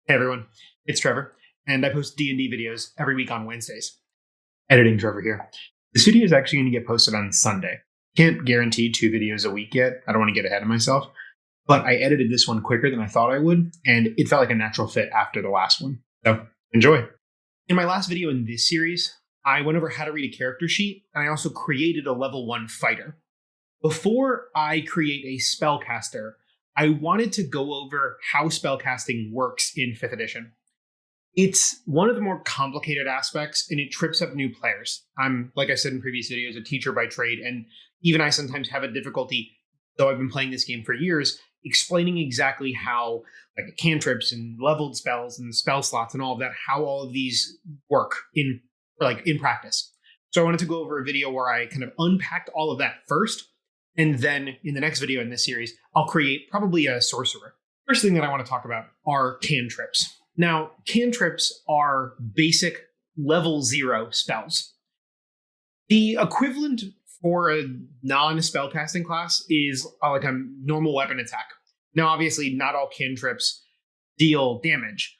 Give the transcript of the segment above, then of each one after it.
Hey everyone, it's Trevor, and I post D&D videos every week on Wednesdays. Editing Trevor here. This video is actually going to get posted on Sunday. Can't guarantee 2 videos a week yet. I don't want to get ahead of myself, but I edited this one quicker than I thought I would, and it felt like a natural fit after the last one. So, enjoy. In my last video in this series, I went over how to read a character sheet, and I also created a level 1 fighter. Before I create a spellcaster, I wanted to go over how spellcasting works in 5th edition. It's one of the more complicated aspects, and it trips up new players. I'm, like I said in previous videos, a teacher by trade, and even I sometimes have a difficulty, though I've been playing this game for years, explaining exactly how cantrips and leveled spells and spell slots and all of that, how all of these work in practice. So I wanted to go over a video where I kind of unpacked all of that first. And then in the next video in this series, I'll create probably a sorcerer. First thing that I want to talk about are cantrips. Now, cantrips are basic level 0 spells. The equivalent for a non-spellcasting class is like a normal weapon attack. Now, obviously, not all cantrips deal damage.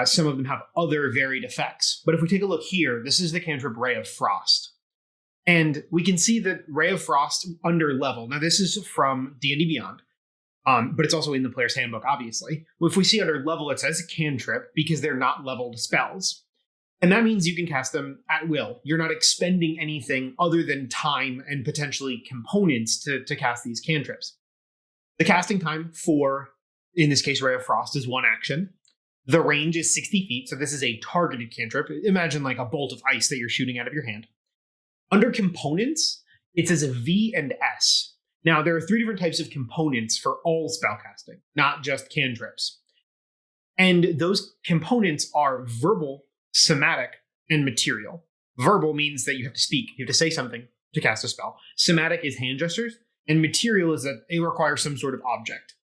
Some of them have other varied effects. But if we take a look here, this is the cantrip Ray of Frost. And we can see that Ray of Frost under level. Now, this is from D&D Beyond, but it's also in the player's handbook, obviously. If we see under level, it says cantrip because they're not leveled spells. And that means you can cast them at will. You're not expending anything other than time and potentially components to cast these cantrips. The casting time for, in this case, Ray of Frost is 1 action. The range is 60 feet, so this is a targeted cantrip. Imagine like a bolt of ice that you're shooting out of your hand. Under components, it says a V and S. Now, there are 3 different types of components for all spellcasting, not just cantrips. And those components are verbal, somatic, and material. Verbal means that you have to speak. You have to say something to cast a spell. Somatic is hand gestures, and material is that it requires some sort of object.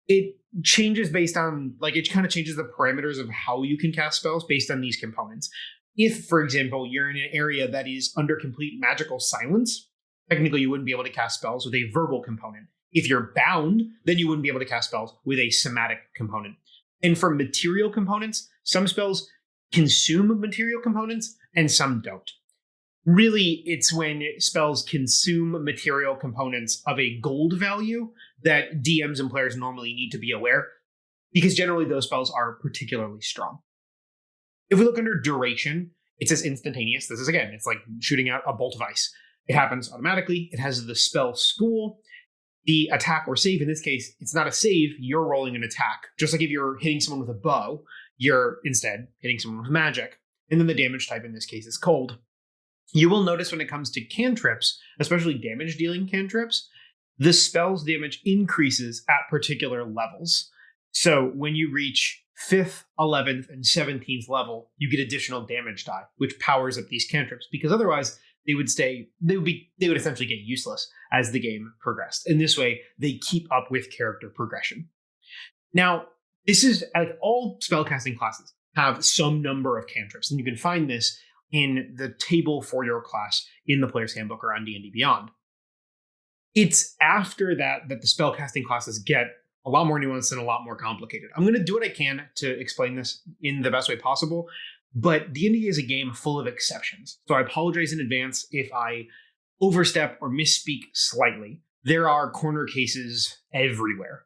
It changes based on, it kind of changes the parameters of how you can cast spells based on these components. If, for example, you're in an area that is under complete magical silence, technically you wouldn't be able to cast spells with a verbal component. If you're bound, then you wouldn't be able to cast spells with a somatic component. And for material components, some spells consume material components and some don't. Really, it's when spells consume material components of a gold value that DMs and players normally need to be aware, because generally those spells are particularly strong. If we look under duration, it says instantaneous. This is, again, it's like shooting out a bolt of ice. It happens automatically. It has the spell school. The attack or save, in this case, it's not a save. You're rolling an attack. Just like if you're hitting someone with a bow, you're instead hitting someone with magic. And then the damage type in this case is cold. You will notice when it comes to cantrips, especially damage-dealing cantrips, the spell's damage increases at particular levels. So when you reach 5th, 11th, and 17th level, you get additional damage die, which powers up these cantrips, because otherwise they would essentially get useless as the game progressed. In this way, they keep up with character progression. Now, this is, like, all spellcasting classes have some number of cantrips, and you can find this in the table for your class in the player's handbook or on D&D Beyond. It's after that the spellcasting classes get a lot more nuanced and a lot more complicated. I'm going to do what I can to explain this in the best way possible, but D&D is a game full of exceptions. So I apologize in advance if I overstep or misspeak slightly. There are corner cases everywhere.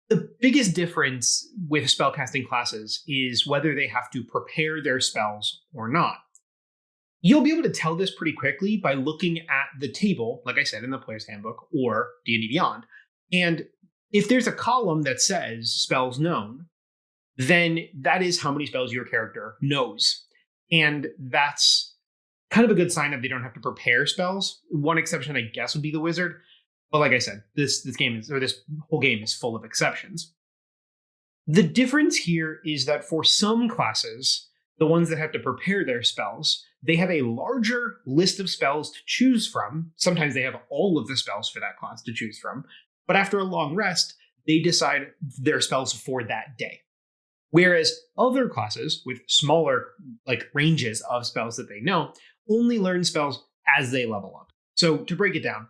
The biggest difference with spellcasting classes is whether they have to prepare their spells or not. You'll be able to tell this pretty quickly by looking at the table, like I said, in the player's handbook or D&D Beyond. And if there's a column that says spells known, then that is how many spells your character knows. And that's kind of a good sign that they don't have to prepare spells. One exception, I guess, would be the wizard. But like I said, this whole game is full of exceptions. The difference here is that for some classes, the ones that have to prepare their spells, they have a larger list of spells to choose from. Sometimes they have all of the spells for that class to choose from. But after a long rest, they decide their spells for that day. Whereas other classes with smaller ranges of spells that they know only learn spells as they level up. So to break it down,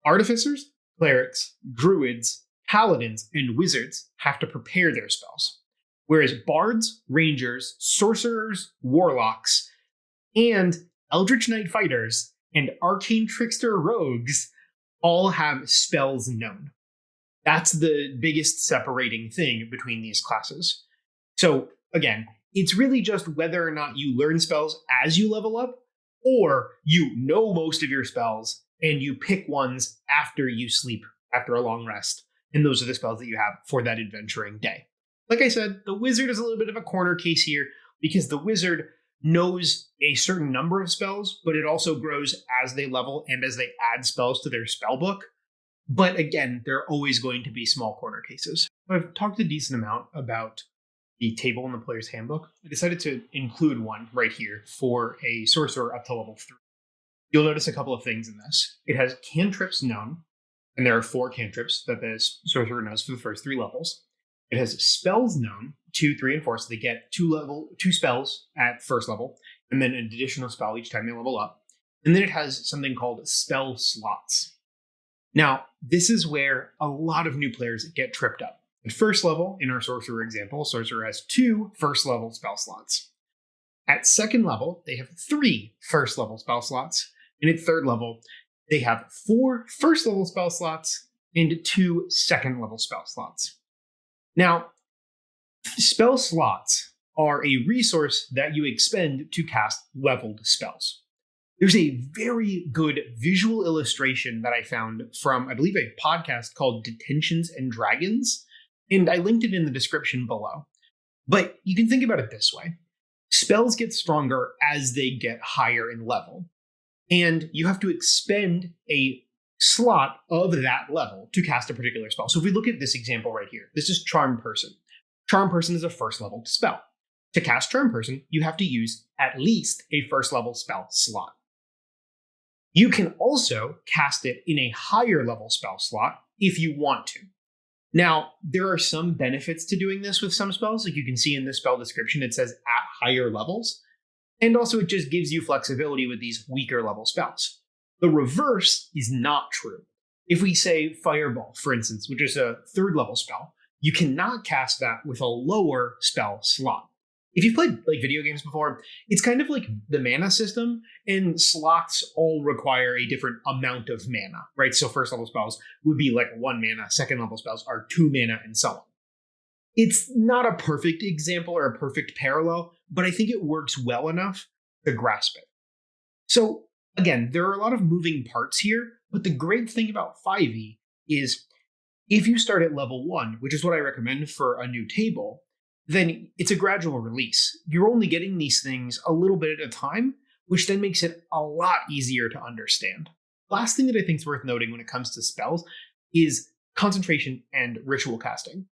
artificers, clerics, druids, paladins, and wizards have to prepare their spells. Whereas bards, rangers, sorcerers, warlocks, and eldritch knight fighters and arcane trickster rogues all have spells known. That's the biggest separating thing between these classes. So again, it's really just whether or not you learn spells as you level up, or you know most of your spells and you pick ones after you sleep, after a long rest. And those are the spells that you have for that adventuring day. Like I said, the wizard is a little bit of a corner case here because the wizard knows a certain number of spells, but it also grows as they level and as they add spells to their spell book. But again, there are always going to be small corner cases. I've talked a decent amount about the table in the player's handbook. I decided to include one right here for a sorcerer up to level 3. You'll notice a couple of things in this. It has cantrips known, and there are 4 cantrips that the sorcerer knows for the first 3 levels. It has spells known, 2, 3, and 4, so they get 2 spells at first level, and then an additional spell each time they level up. And then it has something called spell slots. Now, this is where a lot of new players get tripped up. At first level, in our sorcerer example, sorcerer has 2 first level spell slots. At second level, they have 3 first level spell slots. And at third level, they have 4 first level spell slots and 2 second level spell slots. Now, spell slots are a resource that you expend to cast leveled spells. There's a very good visual illustration that I found from, I believe, a podcast called Detentions and Dragons, and I linked it in the description below. But you can think about it this way. Spells get stronger as they get higher in level, and you have to expend a slot of that level to cast a particular spell. So if we look at this example right here, this is Charm Person. Charm Person is a first level spell. To cast Charm Person, you have to use at least a first level spell slot. You can also cast it in a higher level spell slot if you want to. Now, there are some benefits to doing this with some spells. Like you can see in the spell description, it says at higher levels. And also it just gives you flexibility with these weaker level spells. The reverse is not true. If we say Fireball, for instance, which is a 3rd level spell, you cannot cast that with a lower spell slot. If you've played video games before, it's kind of like the mana system, and slots all require a different amount of mana, right? So first level spells would be 1 mana, second level spells are 2 mana, and so on. It's not a perfect example or a perfect parallel, but I think it works well enough to grasp it. So again, there are a lot of moving parts here, but the great thing about 5e is if you start at level 1, which is what I recommend for a new table, then it's a gradual release. You're only getting these things a little bit at a time, which then makes it a lot easier to understand. Last thing that I think is worth noting when it comes to spells is concentration and ritual casting.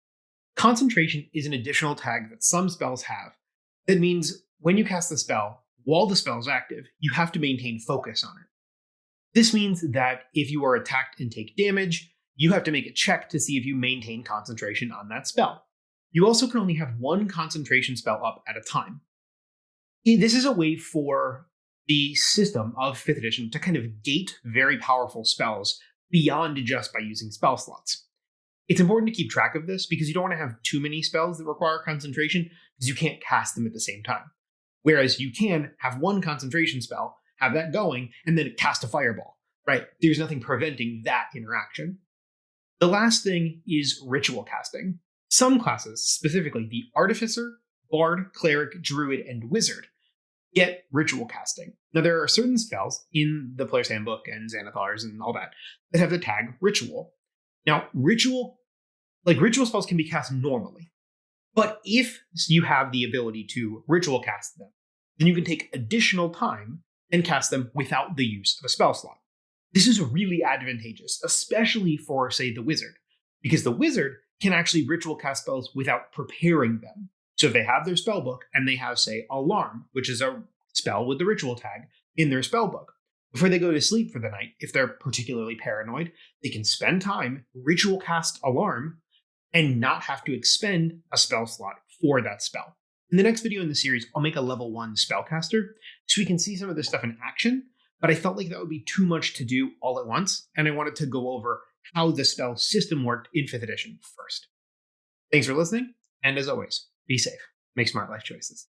Concentration is an additional tag that some spells have. That means when you cast the spell, while the spell is active, you have to maintain focus on it. This means that if you are attacked and take damage, you have to make a check to see if you maintain concentration on that spell. You also can only have 1 concentration spell up at a time. This is a way for the system of 5th edition to kind of gate very powerful spells beyond just by using spell slots. It's important to keep track of this because you don't want to have too many spells that require concentration because you can't cast them at the same time. Whereas you can have 1 concentration spell, have that going, and then cast a fireball, right? There's nothing preventing that interaction. The last thing is ritual casting. Some classes, specifically the Artificer, Bard, Cleric, Druid, and Wizard, get ritual casting. Now, there are certain spells in the Player's Handbook and Xanathars and all that have the tag Ritual. Now, ritual spells can be cast normally, but if you have the ability to ritual cast them, then you can take additional time and cast them without the use of a spell slot. This is really advantageous, especially for, say, the Wizard, because the Wizard can actually ritual cast spells without preparing them. So if they have their spell book and they have, say, Alarm, which is a spell with the ritual tag in their spell book, before they go to sleep for the night, if they're particularly paranoid, they can spend time, ritual cast Alarm, and not have to expend a spell slot for that spell. In the next video in the series, I'll make a level 1 spellcaster so we can see some of this stuff in action, but I felt like that would be too much to do all at once, and I wanted to go over how the spell system worked in 5th edition first. Thanks for listening, and as always, Be safe. Make smart life choices.